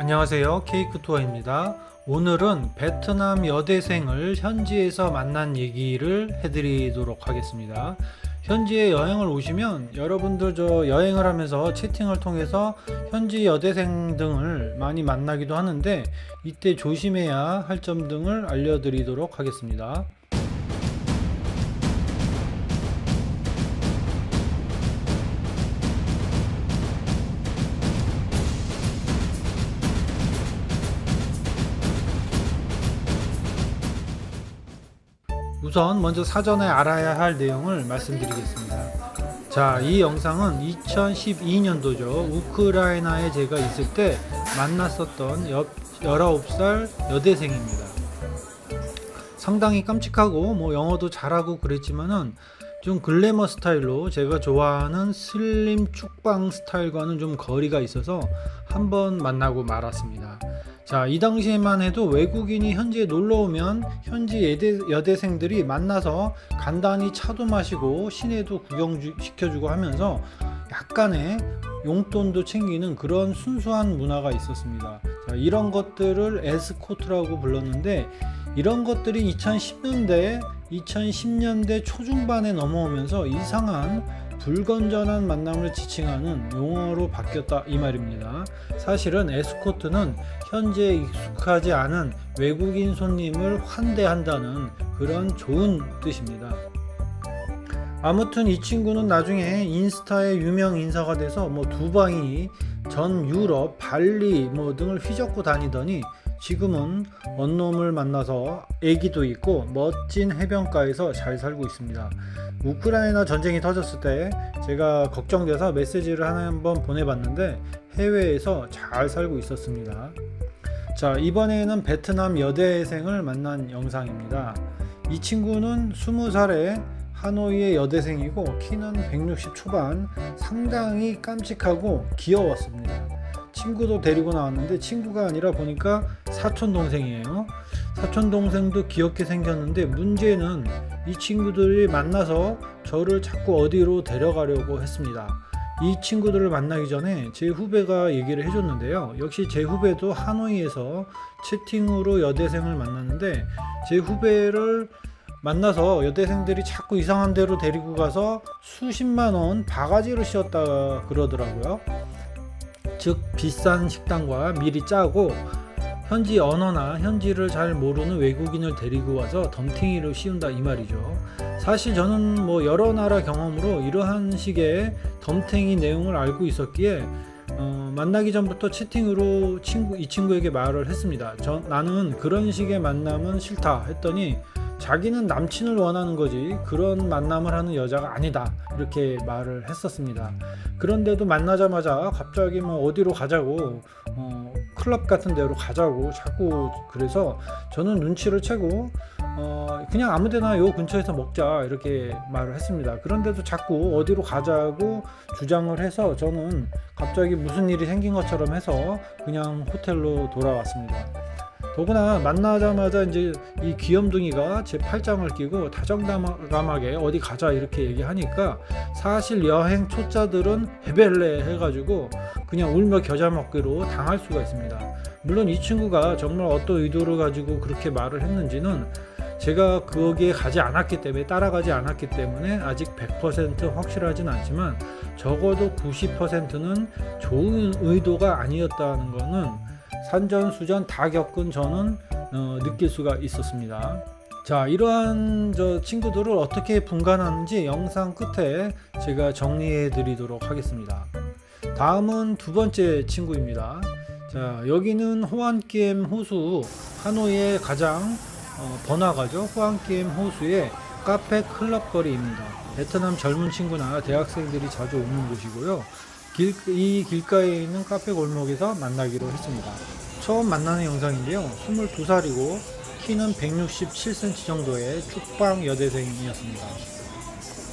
안녕하세요. 케이크 투어입니다. 오늘은 베트남 여대생을 현지에서 만난 얘기를 해드리도록 하겠습니다. 현지에 여행을 오시면 여러분들 여행을 하면서 채팅을 통해서 현지 여대생 등을 많이 만나기도 하는데 이때 조심해야 할 점 등을 알려드리도록 하겠습니다. 우선 먼저 사전에 알아야 할 내용을 말씀드리겠습니다. 자, 이 영상은 2012년도죠. 우크라이나에 제가 있을 때 만났었던 19살 여대생입니다. 상당히 깜찍하고 영어도 잘하고 그랬지만은 좀 글래머 스타일로 제가 좋아하는 슬림 축방 스타일과는 좀 거리가 있어서 한번 만나고 말았습니다. 자, 이 당시에만 해도 외국인이 현지에 놀러 오면 현지 여대생들이 만나서 간단히 차도 마시고 시내도 구경시켜주고 하면서 약간의 용돈도 챙기는 그런 순수한 문화가 있었습니다. 자, 이런 것들을 에스코트라고 불렀는데 이런 것들이 2010년대 초중반에 넘어오면서 이상한 불건전한 만남을 지칭하는 용어로 바뀌었다 이 말입니다. 사실은 에스코트는 현지에 익숙하지 않은 외국인 손님을 환대한다는 그런 좋은 뜻입니다. 아무튼 이 친구는 나중에 인스타의 유명 인사가 돼서 두바이, 전 유럽, 발리 등을 휘젓고 다니더니 지금은 원놈을 만나서 애기도 있고 멋진 해변가에서 잘 살고 있습니다. 우크라이나 전쟁이 터졌을 때 제가 걱정돼서 메시지를 한번 보내봤는데 해외에서 잘 살고 있었습니다. 자, 이번에는 베트남 여대생을 만난 영상입니다. 이 친구는 20살에 하노이의 여대생이고 키는 160 초반, 상당히 깜찍하고 귀여웠습니다. 친구도 데리고 나왔는데 친구가 아니라 보니까 사촌 동생이에요. 사촌 동생도 귀엽게 생겼는데 문제는 이 친구들이 만나서 저를 자꾸 어디로 데려가려고 했습니다. 이 친구들을 만나기 전에 제 후배가 얘기를 해줬는데요. 역시 제 후배도 하노이에서 채팅으로 여대생을 만났는데 제 후배를 만나서 여대생들이 자꾸 이상한 데로 데리고 가서 수십만 원 바가지로 씌웠다 그러더라고요. 즉 비싼 식당과 미리 짜고 현지 언어나 현지를 잘 모르는 외국인을 데리고 와서 덤탱이를 씌운다 이 말이죠. 사실 저는 여러 나라 경험으로 이러한 식의 덤탱이 내용을 알고 있었기에 만나기 전부터 채팅으로 이 친구에게 말을 했습니다. 나는 그런 식의 만남은 싫다 했더니 자기는 남친을 원하는 거지 그런 만남을 하는 여자가 아니다 이렇게 말을 했었습니다. 그런데도 만나자마자 갑자기 어디로 가자고 클럽 같은 데로 가자고 자꾸 그래서 저는 눈치를 채고 그냥 아무데나 요 근처에서 먹자 이렇게 말을 했습니다. 그런데도 자꾸 어디로 가자고 주장을 해서 저는 갑자기 무슨 일이 생긴 것처럼 해서 그냥 호텔로 돌아왔습니다. 더구나 만나자마자 이제 이 귀염둥이가 제 팔짱을 끼고 다정다감하게 어디 가자 이렇게 얘기하니까 사실 여행 초짜들은 헤벨레 해가지고 그냥 울며 겨자 먹기로 당할 수가 있습니다. 물론 이 친구가 정말 어떤 의도를 가지고 그렇게 말을 했는지는 제가 거기에 가지 않았기 때문에 따라가지 않았기 때문에 아직 100% 확실하진 않지만 적어도 90%는 좋은 의도가 아니었다는 거는 산전수전 다 겪은 저는 느낄 수가 있었습니다. 자, 이러한 친구들을 어떻게 분간하는지 영상 끝에 제가 정리해 드리도록 하겠습니다. 다음은 두 번째 친구입니다. 자, 여기는 호안kiem 호수, 하노이의 가장 번화가죠. 호안kiem 호수의 카페 클럽 거리입니다. 베트남 젊은 친구나 대학생들이 자주 오는 곳이고요. 이 길가에 있는 카페 골목에서 만나기로 했습니다. 처음 만나는 영상인데요. 22살이고 키는 167cm 정도의 축방 여대생이었습니다.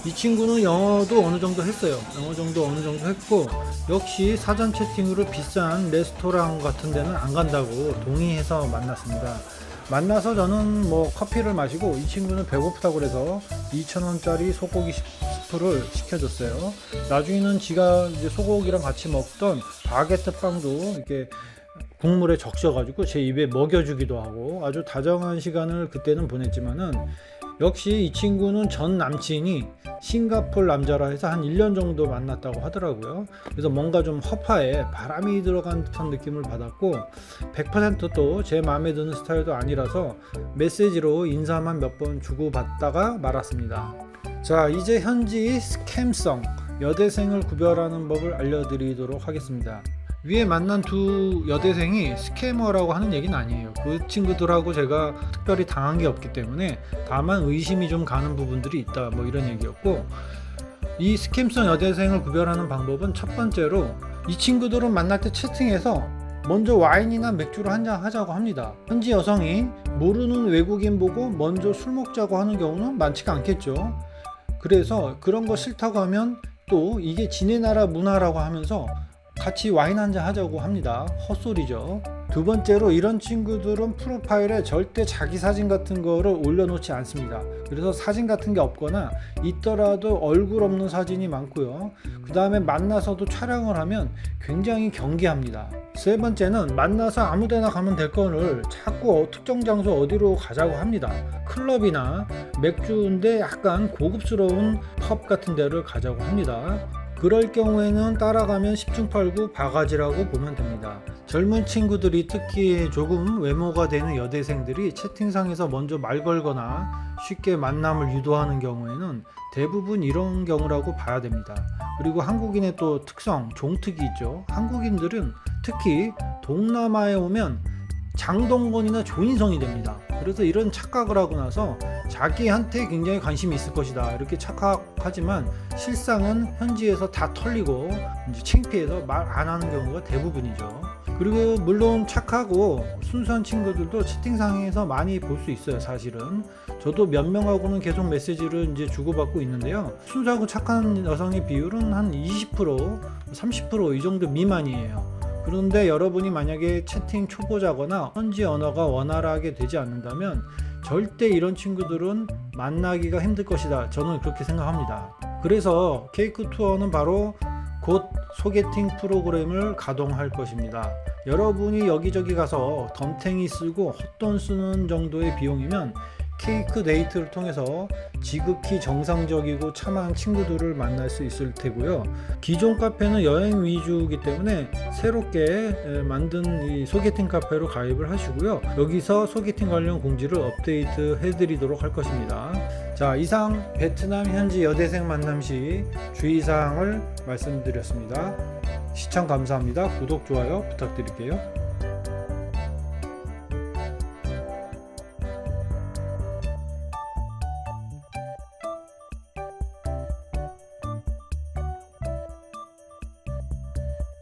이 친구는 영어도 어느 정도 했어요. 어느 정도 했고 역시 사전 채팅으로 비싼 레스토랑 같은 데는 안 간다고 동의해서 만났습니다. 만나서 저는 커피를 마시고 이 친구는 배고프다고 그래서 2,000원짜리 소고기 스프를 시켜줬어요. 나중에는 지가 이제 소고기랑 같이 먹던 바게트 빵도 이렇게 국물에 적셔가지고 제 입에 먹여주기도 하고 아주 다정한 시간을 그때는 보냈지만은, 역시 이 친구는 전 남친이 싱가폴 남자라 해서 한 1년 정도 만났다고 하더라고요. 그래서 뭔가 좀 허파에 바람이 들어간 듯한 느낌을 받았고, 100% 또 제 마음에 드는 스타일도 아니라서 메시지로 인사만 몇 번 주고받다가 말았습니다. 자, 이제 현지 스캠성 여대생을 구별하는 법을 알려드리도록 하겠습니다. 위에 만난 두 여대생이 스캐머라고 하는 얘기는 아니에요. 그 친구들하고 제가 특별히 당한 게 없기 때문에 다만 의심이 좀 가는 부분들이 있다, 뭐 이런 얘기였고, 이 스캠성 여대생을 구별하는 방법은 첫 번째로 이 친구들은 만날 때 채팅에서 먼저 와인이나 맥주를 한잔 하자고 합니다. 현지 여성이 모르는 외국인 보고 먼저 술 먹자고 하는 경우는 많지가 않겠죠. 그래서 그런 거 싫다고 하면 또 이게 지네 나라 문화라고 하면서 같이 와인 한잔 하자고 합니다. 헛소리죠. 두 번째로 이런 친구들은 프로파일에 절대 자기 사진 같은 거를 올려놓지 않습니다. 그래서 사진 같은 게 없거나 있더라도 얼굴 없는 사진이 많고요. 그 다음에 만나서도 촬영을 하면 굉장히 경계합니다. 세 번째는 만나서 아무데나 가면 될 거를 자꾸 특정 장소 어디로 가자고 합니다. 클럽이나 맥주인데 약간 고급스러운 펍 같은 데를 가자고 합니다. 그럴 경우에는 따라가면 10중8구 바가지라고 보면 됩니다. 젊은 친구들이, 특히 조금 외모가 되는 여대생들이 채팅상에서 먼저 말 걸거나 쉽게 만남을 유도하는 경우에는 대부분 이런 경우라고 봐야 됩니다. 그리고 한국인의 또 특성, 종특이 있죠. 한국인들은 특히 동남아에 오면 장동건이나 조인성이 됩니다. 그래서 이런 착각을 하고 나서 자기한테 굉장히 관심이 있을 것이다 이렇게 착각하지만 실상은 현지에서 다 털리고 이제 창피해서 말 안 하는 경우가 대부분이죠. 그리고 물론 착하고 순수한 친구들도 채팅상에서 많이 볼 수 있어요. 사실은 저도 몇 명하고는 계속 메시지를 이제 주고받고 있는데요. 순수하고 착한 여성의 비율은 한 20%, 30% 이 정도 미만이에요. 그런데 여러분이 만약에 채팅 초보자거나 현지 언어가 원활하게 되지 않는다면 절대 이런 친구들은 만나기가 힘들 것이다. 저는 그렇게 생각합니다. 그래서 케이크 투어는 바로 곧 소개팅 프로그램을 가동할 것입니다. 여러분이 여기저기 가서 덤탱이 쓰고 헛돈 쓰는 정도의 비용이면 케이크 데이트를 통해서 지극히 정상적이고 참한 친구들을 만날 수 있을 테고요. 기존 카페는 여행 위주이기 때문에 새롭게 만든 이 소개팅 카페로 가입을 하시고요. 여기서 소개팅 관련 공지를 업데이트 해드리도록 할 것입니다. 자, 이상 베트남 현지 여대생 만남 시 주의사항을 말씀드렸습니다. 시청 감사합니다. 구독, 좋아요 부탁드릴게요.